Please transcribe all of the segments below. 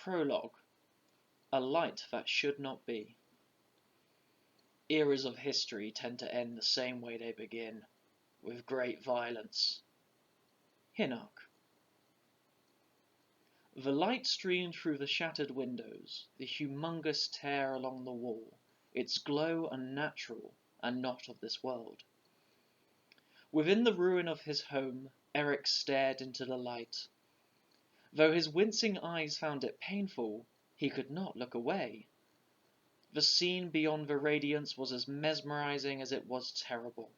Prologue, a light that should not be. Eras of history tend to end the same way they begin, with great violence. Hinnock. The light streamed through the shattered windows, the humongous tear along the wall, its glow unnatural and not of this world. Within the ruin of his home, Eric stared into the light. Though his wincing eyes found it painful, he could not look away. The scene beyond the radiance was as mesmerizing as it was terrible.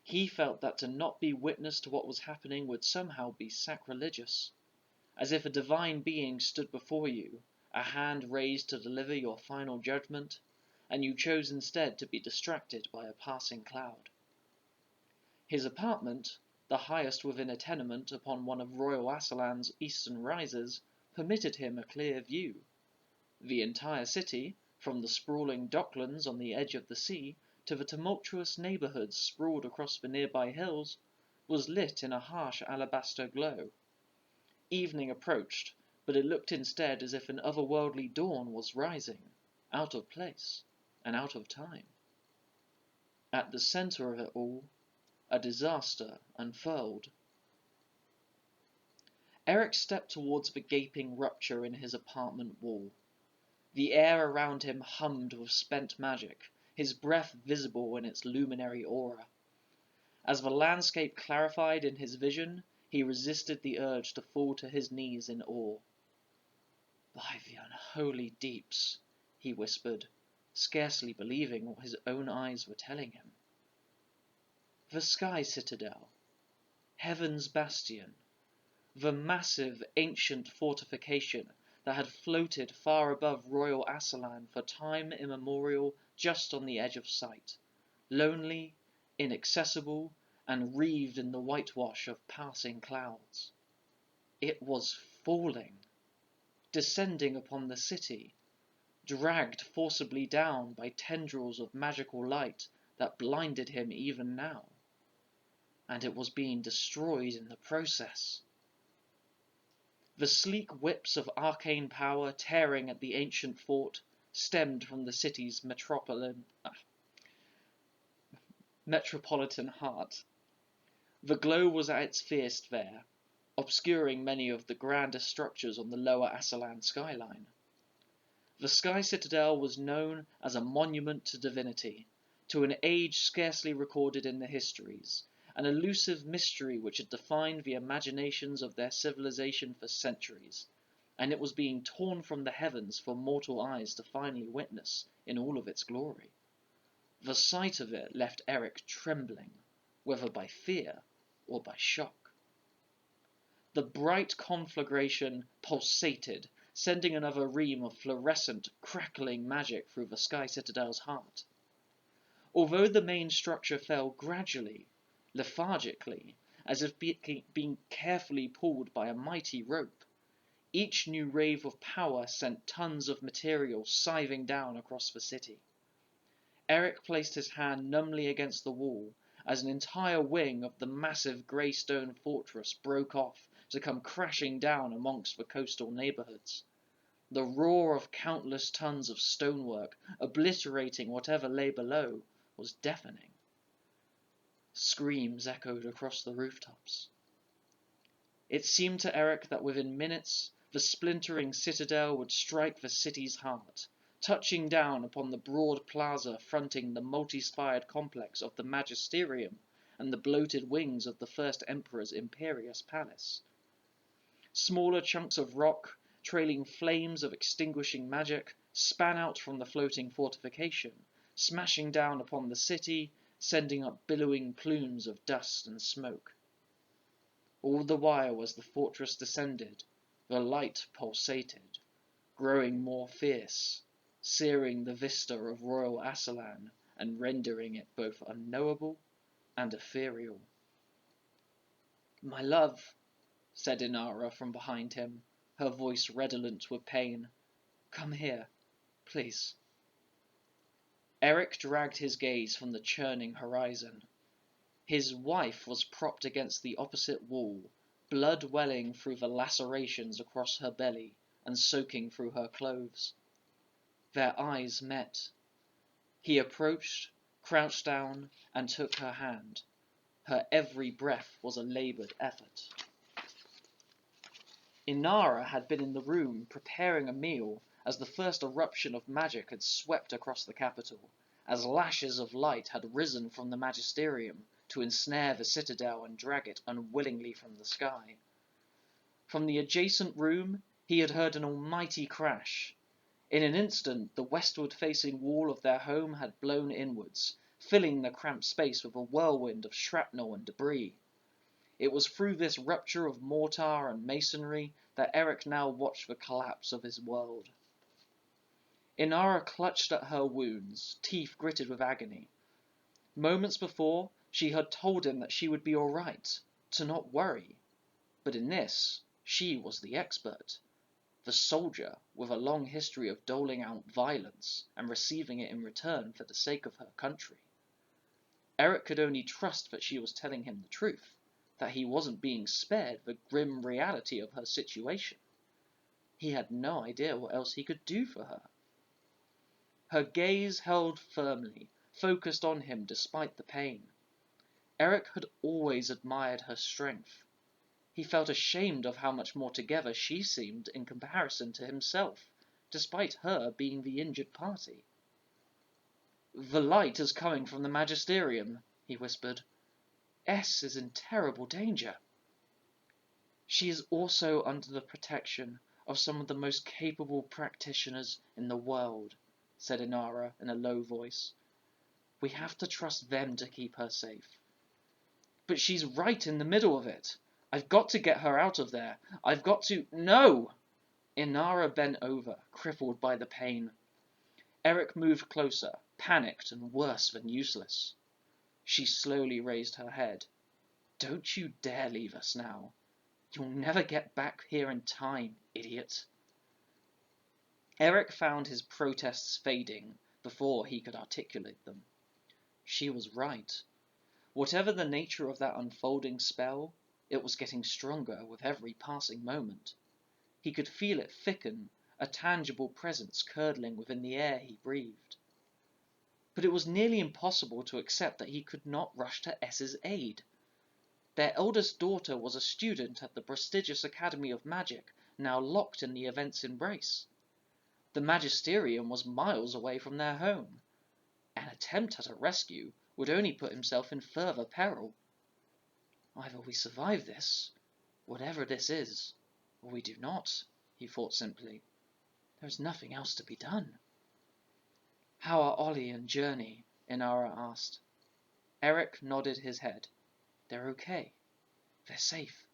He felt that to not be witness to what was happening would somehow be sacrilegious, as if a divine being stood before you, a hand raised to deliver your final judgment, and you chose instead to be distracted by a passing cloud. His apartment, the highest within a tenement upon one of Royal Assalan's eastern rises, permitted him a clear view. The entire city, from the sprawling docklands on the edge of the sea to the tumultuous neighbourhoods sprawled across the nearby hills, was lit in a harsh alabaster glow. Evening approached, but it looked instead as if an otherworldly dawn was rising, out of place and out of time. At the centre of it all, a disaster unfurled. Eric stepped towards the gaping rupture in his apartment wall. The air around him hummed with spent magic, his breath visible in its luminary aura. As the landscape clarified in his vision, he resisted the urge to fall to his knees in awe. "By the unholy deeps," he whispered, scarcely believing what his own eyes were telling him. The Sky Citadel, Heaven's Bastion, the massive ancient fortification that had floated far above Royal Assalan for time immemorial just on the edge of sight, lonely, inaccessible, and wreathed in the whitewash of passing clouds. It was falling, descending upon the city, dragged forcibly down by tendrils of magical light that blinded him even now. And it was being destroyed in the process. The sleek whips of arcane power tearing at the ancient fort stemmed from the city's metropolitan heart. The glow was at its fiercest there, obscuring many of the grander structures on the lower Assalan skyline. The Sky Citadel was known as a monument to divinity, to an age scarcely recorded in the histories, an elusive mystery which had defined the imaginations of their civilization for centuries, and it was being torn from the heavens for mortal eyes to finally witness in all of its glory. The sight of it left Eric trembling, whether by fear or by shock. The bright conflagration pulsated, sending another ream of fluorescent, crackling magic through the Sky Citadel's heart. Although the main structure fell gradually, lethargically, as if being carefully pulled by a mighty rope, each new wave of power sent tons of material scything down across the city. Eric placed his hand numbly against the wall as an entire wing of the massive grey stone fortress broke off to come crashing down amongst the coastal neighbourhoods. The roar of countless tons of stonework, obliterating whatever lay below, was deafening. Screams echoed across the rooftops. It seemed to Eric that within minutes the splintering citadel would strike the city's heart, touching down upon the broad plaza fronting the multi-spired complex of the Magisterium and the bloated wings of the First Emperor's imperious palace. Smaller chunks of rock, trailing flames of extinguishing magic, span out from the floating fortification, smashing down upon the city, sending up billowing plumes of dust and smoke. All the while as the fortress descended, the light pulsated, growing more fierce, searing the vista of Royal Assalan and rendering it both unknowable and ethereal. "My love," said Inara from behind him, her voice redolent with pain. "Come here, please." Eric dragged his gaze from the churning horizon. His wife was propped against the opposite wall, blood welling through the lacerations across her belly, and soaking through her clothes. Their eyes met. He approached, crouched down, and took her hand. Her every breath was a laboured effort. Inara had been in the room preparing a meal as the first eruption of magic had swept across the capital, as lashes of light had risen from the magisterium to ensnare the citadel and drag it unwillingly from the sky. From the adjacent room he had heard an almighty crash. In an instant the westward-facing wall of their home had blown inwards, filling the cramped space with a whirlwind of shrapnel and debris. It was through this rupture of mortar and masonry that Eric now watched the collapse of his world. Inara clutched at her wounds, teeth gritted with agony. Moments before, she had told him that she would be all right, to not worry. But in this, she was the expert, the soldier with a long history of doling out violence and receiving it in return for the sake of her country. Eric could only trust that she was telling him the truth, that he wasn't being spared the grim reality of her situation. He had no idea what else he could do for her. Her gaze held firmly, focused on him despite the pain. Eric had always admired her strength. He felt ashamed of how much more together she seemed in comparison to himself, despite her being the injured party. "The light is coming from the magisterium," he whispered. "S is in terrible danger." "She is also under the protection of some of the most capable practitioners in the world," said Inara in a low voice. "We have to trust them to keep her safe." "But she's right in the middle of it. I've got to get her out of there. I've got to—" "No!" Inara bent over, crippled by the pain. Eric moved closer, panicked and worse than useless. She slowly raised her head. "Don't you dare leave us now. You'll never get back here in time, idiot." Eric found his protests fading before he could articulate them. She was right. Whatever the nature of that unfolding spell, it was getting stronger with every passing moment. He could feel it thicken, a tangible presence curdling within the air he breathed. But it was nearly impossible to accept that he could not rush to S's aid. Their eldest daughter was a student at the prestigious Academy of Magic, now locked in the event's embrace. The magisterium was miles away from their home. An attempt at a rescue would only put himself in further peril. "Either we survive this, whatever this is, or we do not," he thought simply. "There is nothing else to be done." "How are Ollie and Journey?" Inara asked. Eric nodded his head. "They're okay. They're safe."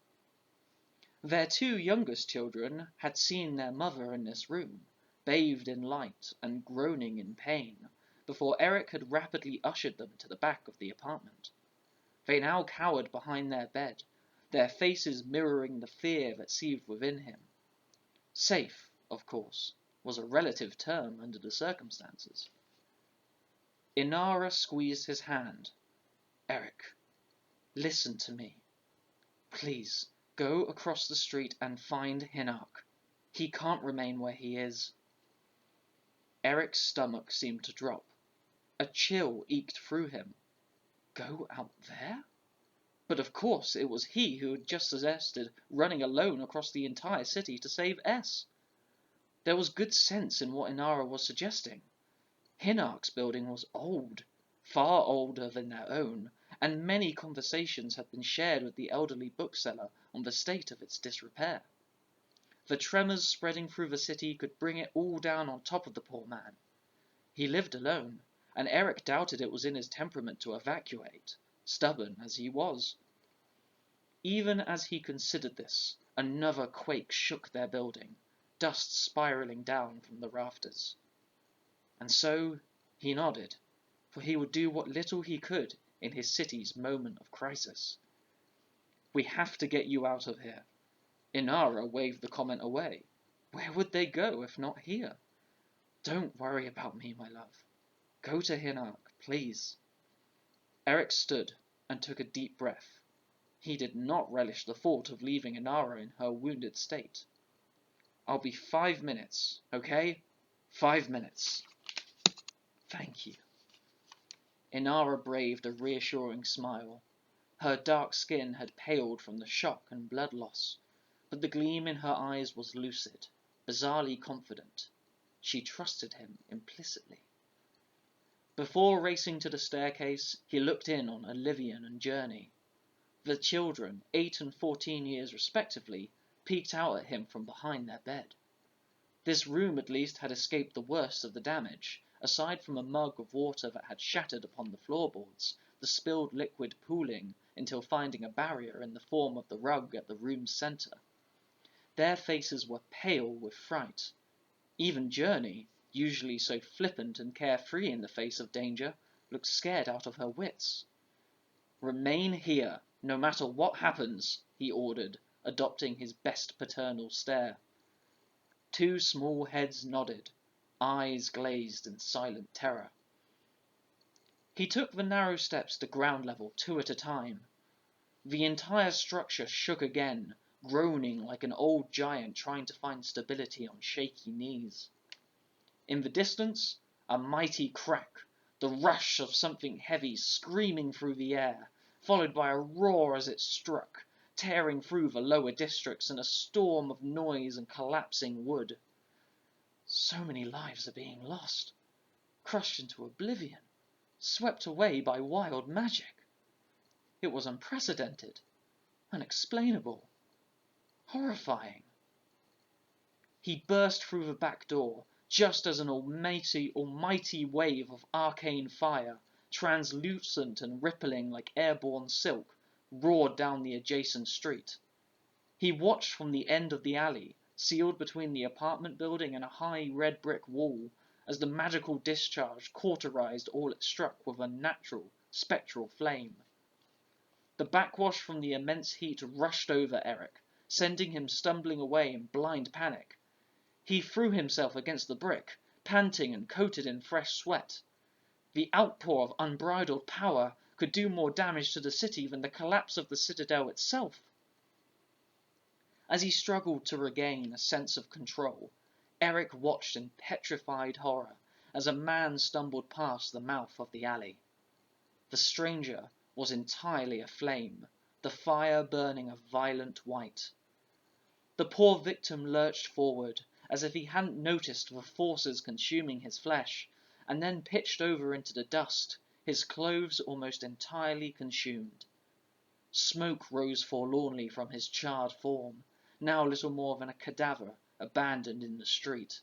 Their two youngest children had seen their mother in this room, bathed in light and groaning in pain, before Eric had rapidly ushered them to the back of the apartment. They now cowered behind their bed, their faces mirroring the fear that seethed within him. Safe, of course, was a relative term under the circumstances. Inara squeezed his hand. "Eric, listen to me. Please, go across the street and find Hinark. He can't remain where he is." Eric's stomach seemed to drop. A chill eked through him. Go out there? But of course it was he who had just suggested running alone across the entire city to save S. There was good sense in what Inara was suggesting. Hinark's building was old, far older than their own, and many conversations had been shared with the elderly bookseller on the state of its disrepair. The tremors spreading through the city could bring it all down on top of the poor man. He lived alone, and Eric doubted it was in his temperament to evacuate, stubborn as he was. Even as he considered this, another quake shook their building, dust spiraling down from the rafters. And so he nodded, for he would do what little he could in his city's moment of crisis. "We have to get you out of here." Inara waved the comment away. Where would they go if not here? "Don't worry about me, my love. Go to Hinark, please." Eric stood and took a deep breath. He did not relish the thought of leaving Inara in her wounded state. I'll be 5 minutes, okay? 5 minutes. Thank you. Inara braved a reassuring smile. Her dark skin had paled from the shock and blood loss, but the gleam in her eyes was lucid, bizarrely confident. She trusted him implicitly. Before racing to the staircase, he looked in on Olivian and Journey. The children, 8 and 14 years respectively, peeked out at him from behind their bed. This room at least had escaped the worst of the damage, aside from a mug of water that had shattered upon the floorboards, the spilled liquid pooling until finding a barrier in the form of the rug at the room's centre. Their faces were pale with fright. Even Journey, usually so flippant and carefree in the face of danger, looked scared out of her wits. "Remain here, no matter what happens," he ordered, adopting his best paternal stare. 2 small heads nodded, eyes glazed in silent terror. He took the narrow steps to ground level 2 at a time. The entire structure shook again, groaning like an old giant trying to find stability on shaky knees. In the distance, a mighty crack, the rush of something heavy screaming through the air, followed by a roar as it struck, tearing through the lower districts in a storm of noise and collapsing wood. So many lives are being lost, crushed into oblivion, swept away by wild magic. It was unprecedented, unexplainable, horrifying. He burst through the back door, just as an almighty wave of arcane fire, translucent and rippling like airborne silk, roared down the adjacent street. He watched from the end of the alley, sealed between the apartment building and a high red brick wall, as the magical discharge cauterized all it struck with a natural, spectral flame. The backwash from the immense heat rushed over Eric, sending him stumbling away in blind panic. He threw himself against the brick, panting and coated in fresh sweat. The outpour of unbridled power could do more damage to the city than the collapse of the citadel itself. As he struggled to regain a sense of control, Eric watched in petrified horror as a man stumbled past the mouth of the alley. The stranger was entirely aflame, the fire burning a violent white. The poor victim lurched forward, as if he hadn't noticed the forces consuming his flesh, and then pitched over into the dust, his clothes almost entirely consumed. Smoke rose forlornly from his charred form, now little more than a cadaver abandoned in the street.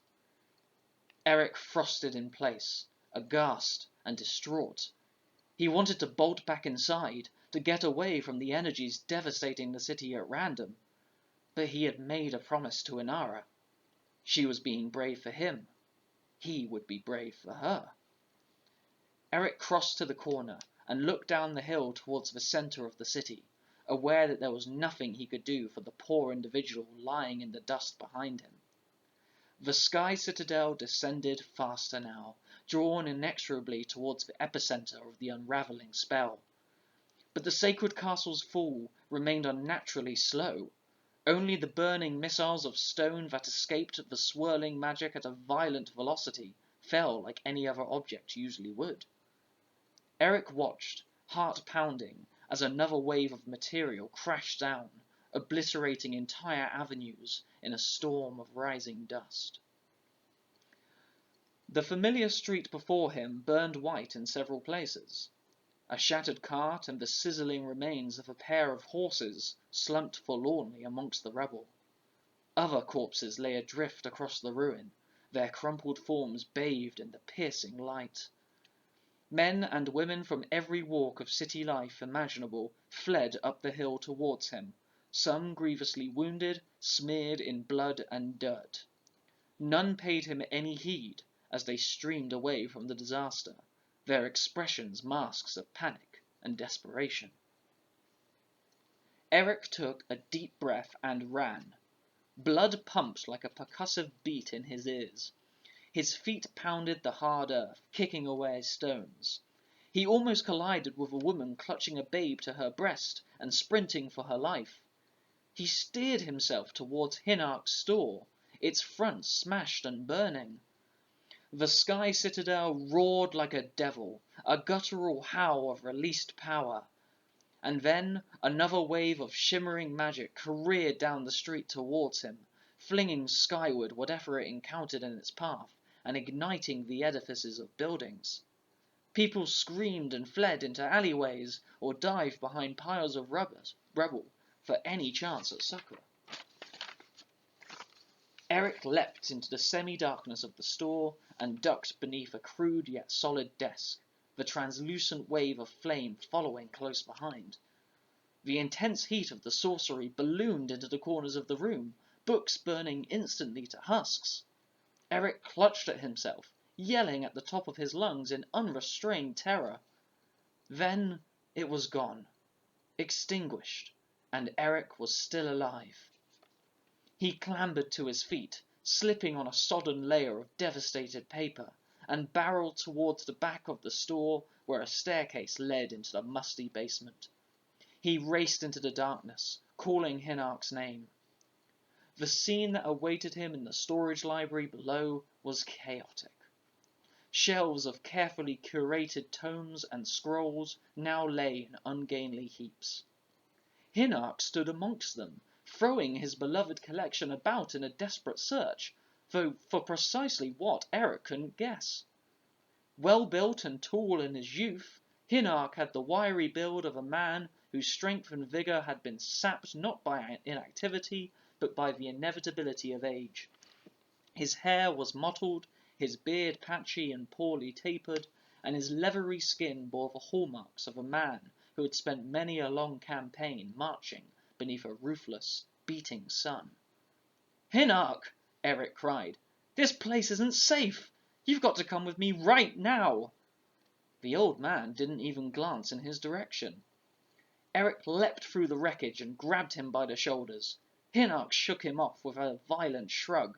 Eric frosted in place, aghast and distraught. He wanted to bolt back inside, to get away from the energies devastating the city at random, but he had made a promise to Inara. She was being brave for him. He would be brave for her. Eric crossed to the corner and looked down the hill towards the centre of the city, aware that there was nothing he could do for the poor individual lying in the dust behind him. The sky citadel descended faster now, drawn inexorably towards the epicentre of the unravelling spell. But the sacred castle's fall remained unnaturally slow. Only the burning missiles of stone that escaped the swirling magic at a violent velocity fell like any other object usually would. Eric watched, heart pounding, as another wave of material crashed down, obliterating entire avenues in a storm of rising dust. The familiar street before him burned white in several places. A shattered cart and the sizzling remains of a pair of horses slumped forlornly amongst the rubble. Other corpses lay adrift across the ruin, their crumpled forms bathed in the piercing light. Men and women from every walk of city life imaginable fled up the hill towards him, some grievously wounded, smeared in blood and dirt. None paid him any heed as they streamed away from the disaster, their expressions masks of panic and desperation. Eric took a deep breath and ran. Blood pumped like a percussive beat in his ears. His feet pounded the hard earth, kicking away stones. He almost collided with a woman clutching a babe to her breast and sprinting for her life. He steered himself towards Hinark's store, its front smashed and burning. The sky citadel roared like a devil, a guttural howl of released power. And then another wave of shimmering magic careered down the street towards him, flinging skyward whatever it encountered in its path, and igniting the edifices of buildings. People screamed and fled into alleyways, or dived behind piles of rubble for any chance at succor. Eric leapt into the semi-darkness of the store and ducked beneath a crude yet solid desk, the translucent wave of flame following close behind. The intense heat of the sorcery ballooned into the corners of the room, books burning instantly to husks. Eric clutched at himself, yelling at the top of his lungs in unrestrained terror. Then it was gone, extinguished, and Eric was still alive. He clambered to his feet, slipping on a sodden layer of devastated paper, and barreled towards the back of the store where a staircase led into the musty basement. He raced into the darkness, calling Hinark's name. The scene that awaited him in the storage library below was chaotic. Shelves of carefully curated tomes and scrolls now lay in ungainly heaps. Hinark stood amongst them, throwing his beloved collection about in a desperate search, though for precisely what Eric couldn't guess. Well built and tall in his youth, Hinark had the wiry build of a man whose strength and vigour had been sapped not by inactivity, but by the inevitability of age. His hair was mottled, his beard patchy and poorly tapered, and his leathery skin bore the hallmarks of a man who had spent many a long campaign marching beneath a ruthless, beating sun. "Hinark!" Eric cried. "This place isn't safe! You've got to come with me right now!" The old man didn't even glance in his direction. Eric leapt through the wreckage and grabbed him by the shoulders. Hinark shook him off with a violent shrug.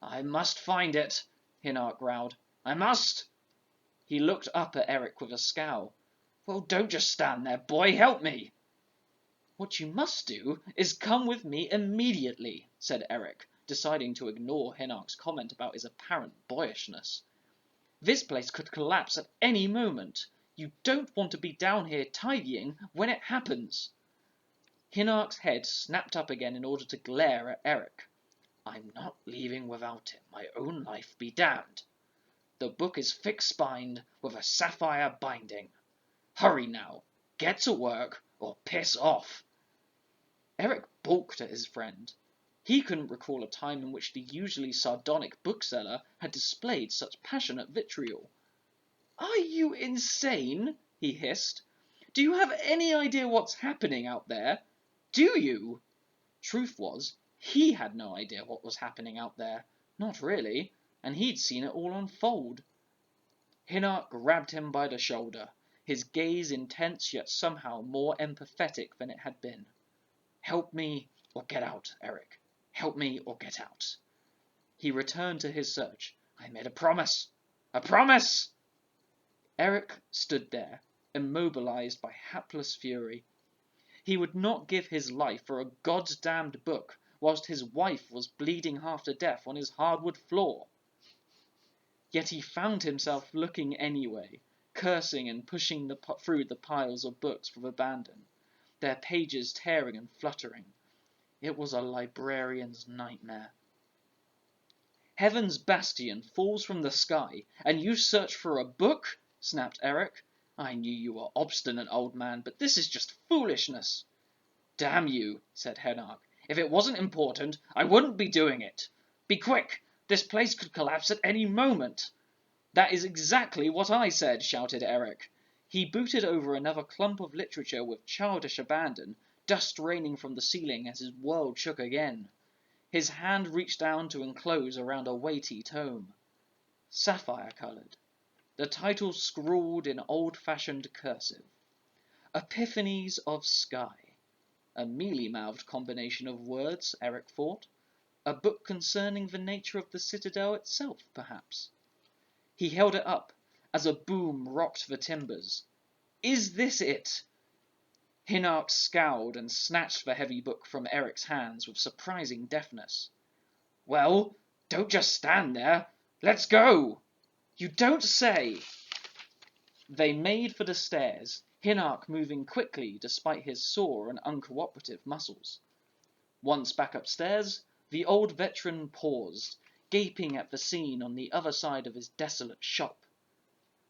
"I must find it," Hinark growled. "I must!" He looked up at Eric with a scowl. "Well, don't just stand there, boy, help me!" "What you must do is come with me immediately," said Eric, deciding to ignore Hinark's comment about his apparent boyishness. "This place could collapse at any moment. You don't want to be down here tidying when it happens." Hinark's head snapped up again in order to glare at Eric. "I'm not leaving without him, my own life be damned. The book is thick-spined with a sapphire binding. Hurry now, get to work, or piss off." Eric balked at his friend. He couldn't recall a time in which the usually sardonic bookseller had displayed such passionate vitriol. "Are you insane?" he hissed. "Do you have any idea what's happening out there? Do you?" Truth was, he had no idea what was happening out there. Not really, and he'd seen it all unfold. Hinark grabbed him by the shoulder, his gaze intense yet somehow more empathetic than it had been. "Help me or get out, Eric. Help me or get out." He returned to his search. "I made a promise. A promise!" Eric stood there, immobilized by hapless fury. He would not give his life for a God-damned book, whilst his wife was bleeding half to death on his hardwood floor. Yet he found himself looking anyway, cursing and pushing through the piles of books with abandon, their pages tearing and fluttering. It was a librarian's nightmare. "Heaven's bastion falls from the sky, and you search for a book?" snapped Eric. "I knew you were obstinate, old man, but this is just foolishness." "Damn you," said Hinark. "If it wasn't important, I wouldn't be doing it. Be quick! This place could collapse at any moment." "That is exactly what I said," shouted Eric. He booted over another clump of literature with childish abandon, dust raining from the ceiling as his world shook again. His hand reached down to enclose around a weighty tome. Sapphire-coloured. The title scrawled in old-fashioned cursive. Epiphanies of Sky. A mealy-mouthed combination of words, Eric thought. A book concerning the nature of the citadel itself, perhaps. He held it up, as a boom rocked the timbers. "Is this it?" Hinark scowled and snatched the heavy book from Eric's hands with surprising deftness. "Well, Don't just stand there. Let's go. You don't say. They made for the stairs, Hinark moving quickly despite his sore and uncooperative muscles. Once back upstairs, the old veteran paused, gaping at the scene on the other side of his desolate shop.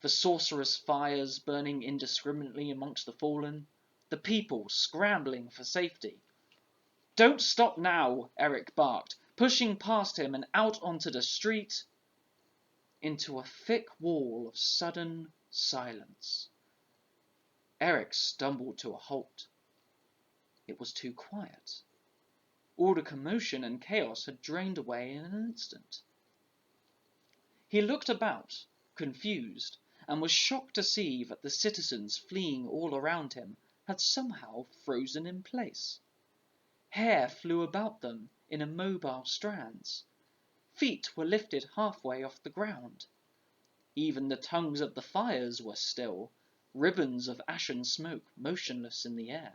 The sorcerous fires burning indiscriminately amongst the fallen, the people scrambling for safety. Don't stop now, Eric barked, pushing past him and out onto the street, into a thick wall of sudden silence. Eric stumbled to a halt. It was too quiet. All the commotion and chaos had drained away in an instant. He looked about, confused, and was shocked to see that the citizens fleeing all around him had somehow frozen in place. Hair flew about them in immobile strands. Feet were lifted halfway off the ground. Even the tongues of the fires were still, ribbons of ashen smoke motionless in the air.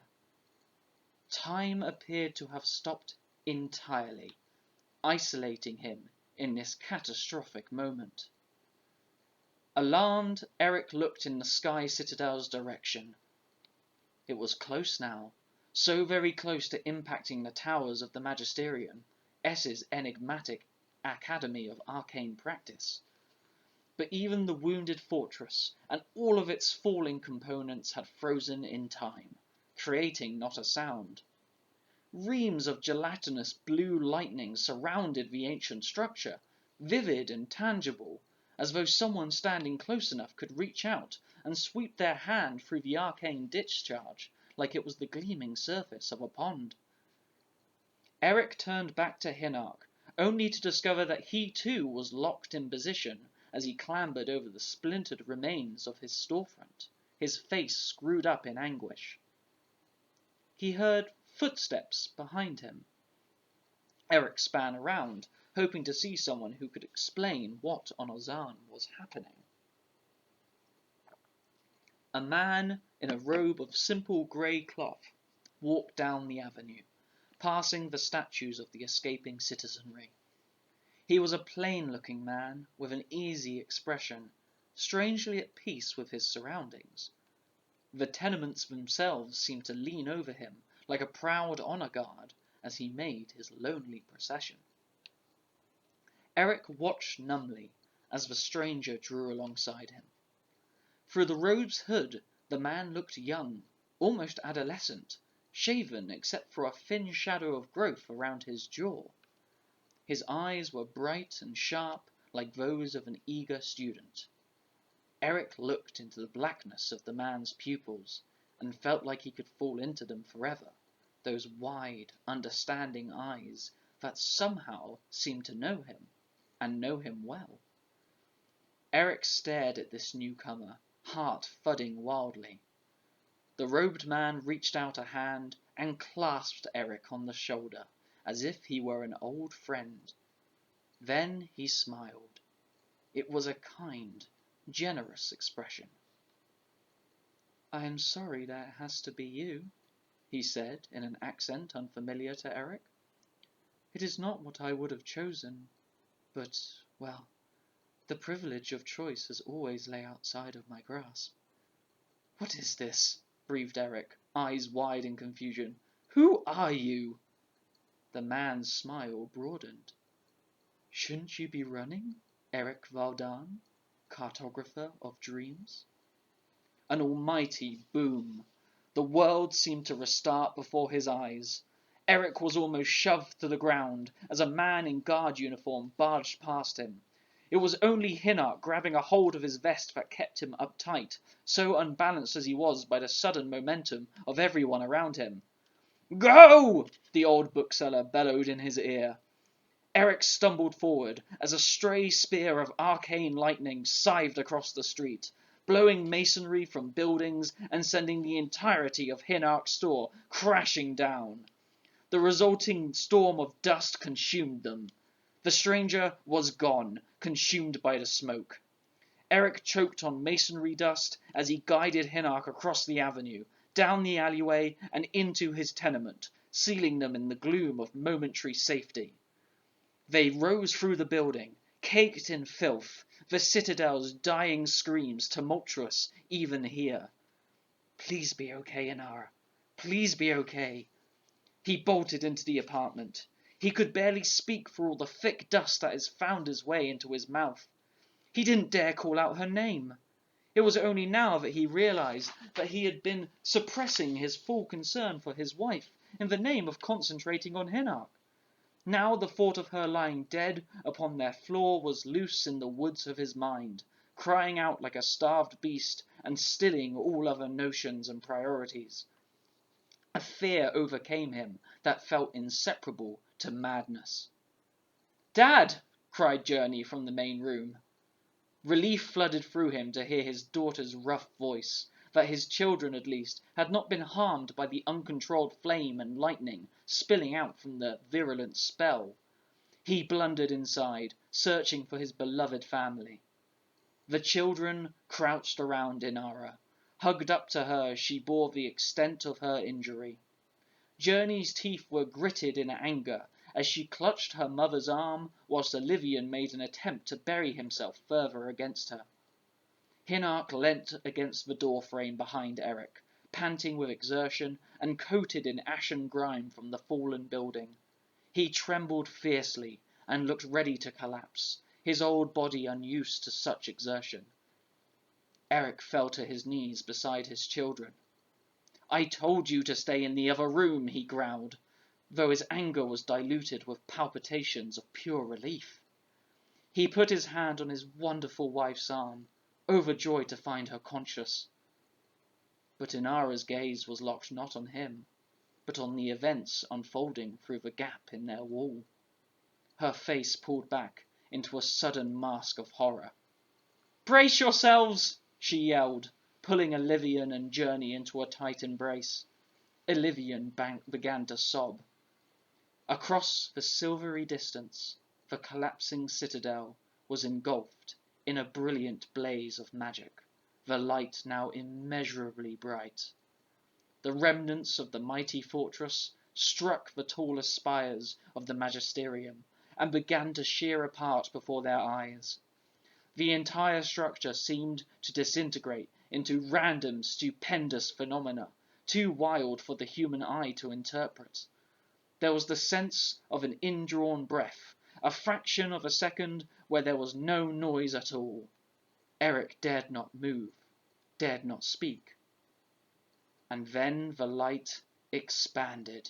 Time appeared to have stopped entirely, isolating him in this catastrophic moment. Alarmed, Eric looked in the Sky Citadel's direction. It was close now, so very close to impacting the towers of the Magisterium, S's enigmatic Academy of Arcane Practice. But even the wounded fortress and all of its falling components had frozen in time, creating not a sound. Reams of gelatinous blue lightning surrounded the ancient structure, vivid and tangible, as though someone standing close enough could reach out and sweep their hand through the arcane discharge like it was the gleaming surface of a pond. Eric turned back to Hinark, only to discover that he too was locked in position as he clambered over the splintered remains of his storefront, his face screwed up in anguish. He heard footsteps behind him. Eric span around, hoping to see someone who could explain what on Ozan was happening. A man in a robe of simple grey cloth walked down the avenue, passing the statues of the escaping citizenry. He was a plain-looking man with an easy expression, strangely at peace with his surroundings. The tenements themselves seemed to lean over him like a proud honour guard as he made his lonely procession. Eric watched numbly as the stranger drew alongside him. Through the robe's hood, the man looked young, almost adolescent, shaven except for a thin shadow of growth around his jaw. His eyes were bright and sharp like those of an eager student. Eric looked into the blackness of the man's pupils and felt like he could fall into them forever, those wide, understanding eyes that somehow seemed to know him, and know him well. Eric stared at this newcomer, heart thudding wildly. The robed man reached out a hand and clasped Eric on the shoulder, as if he were an old friend. Then he smiled. It was a kind, generous expression. "I am sorry that it has to be you," he said in an accent unfamiliar to Eric. "It is not what I would have chosen, but, well, the privilege of choice has always lay outside of my grasp." "What is this?" breathed Eric, eyes wide in confusion. "Who are you?" The man's smile broadened. "Shouldn't you be running, Eric Valdan, cartographer of dreams?" An almighty boom. The world seemed to restart before his eyes. Eric was almost shoved to the ground as a man in guard uniform barged past him. It was only Hinark grabbing a hold of his vest that kept him uptight, so unbalanced as he was by the sudden momentum of everyone around him. "Go!" the old bookseller bellowed in his ear. Eric stumbled forward as a stray spear of arcane lightning scythed across the street, blowing masonry from buildings and sending the entirety of Hinark's store crashing down. The resulting storm of dust consumed them. The stranger was gone, consumed by the smoke. Eric choked on masonry dust as he guided Hinark across the avenue, down the alleyway, and into his tenement, sealing them in the gloom of momentary safety. They rose through the building, caked in filth, the citadel's dying screams tumultuous even here. Please be okay, Inara. Please be okay. He bolted into the apartment. He could barely speak for all the thick dust that has found its way into his mouth. He didn't dare call out her name. It was only now that he realized that he had been suppressing his full concern for his wife in the name of concentrating on Hinark. Now the thought of her lying dead upon their floor was loose in the woods of his mind, crying out like a starved beast and stilling all other notions and priorities. A fear overcame him that felt inseparable to madness. "Dad!" cried Journey from the main room. Relief flooded through him to hear his daughter's rough voice, that his children at least had not been harmed by the uncontrolled flame and lightning spilling out from the virulent spell. He blundered inside, searching for his beloved family. The children crouched around Inara, hugged up to her as she bore the extent of her injury. Journey's teeth were gritted in anger as she clutched her mother's arm, whilst Olivian made an attempt to bury himself further against her. Hinark leant against the door frame behind Eric, panting with exertion and coated in ashen grime from the fallen building. He trembled fiercely and looked ready to collapse, his old body unused to such exertion. Eric fell to his knees beside his children. "I told you to stay in the other room," he growled, though his anger was diluted with palpitations of pure relief. He put his hand on his wonderful wife's arm, overjoyed to find her conscious. But Inara's gaze was locked not on him, but on the events unfolding through the gap in their wall. Her face pulled back into a sudden mask of horror. "Brace yourselves!" she yelled, pulling Olivian and Journey into a tight embrace. Olivian began to sob. Across the silvery distance, the collapsing citadel was engulfed in a brilliant blaze of magic, the light now immeasurably bright. The remnants of the mighty fortress struck the tallest spires of the magisterium and began to shear apart before their eyes. The entire structure seemed to disintegrate into random, stupendous phenomena, too wild for the human eye to interpret. There was the sense of an indrawn breath, a fraction of a second where there was no noise at all. Eric dared not move, dared not speak. And then the light expanded.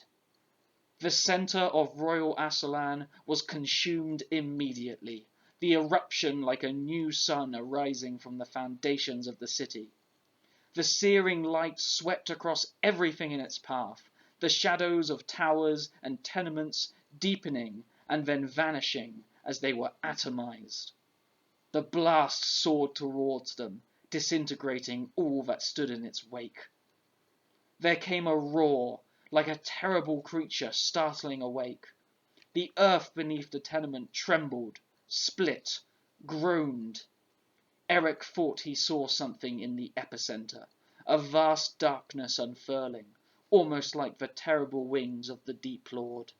The centre of Royal Asalan was consumed immediately, the eruption like a new sun arising from the foundations of the city. The searing light swept across everything in its path, the shadows of towers and tenements deepening and then vanishing as they were atomized. The blast soared towards them, disintegrating all that stood in its wake. There came a roar, like a terrible creature startling awake. The earth beneath the tenement trembled, split, groaned. Eric thought he saw something in the epicenter, a vast darkness unfurling, almost like the terrible wings of the Deep Lord.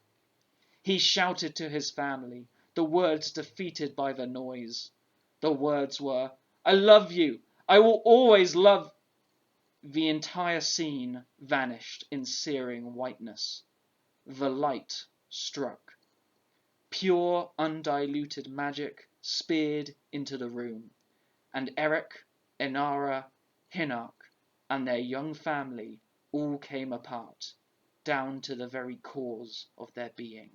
He shouted to his family, the words defeated by the noise. The words were, "I love you! I will always love..." The entire scene vanished in searing whiteness. The light struck. Pure, undiluted magic speared into the room, and Eric, Inara, Hinark, and their young family all came apart, down to the very cause of their being.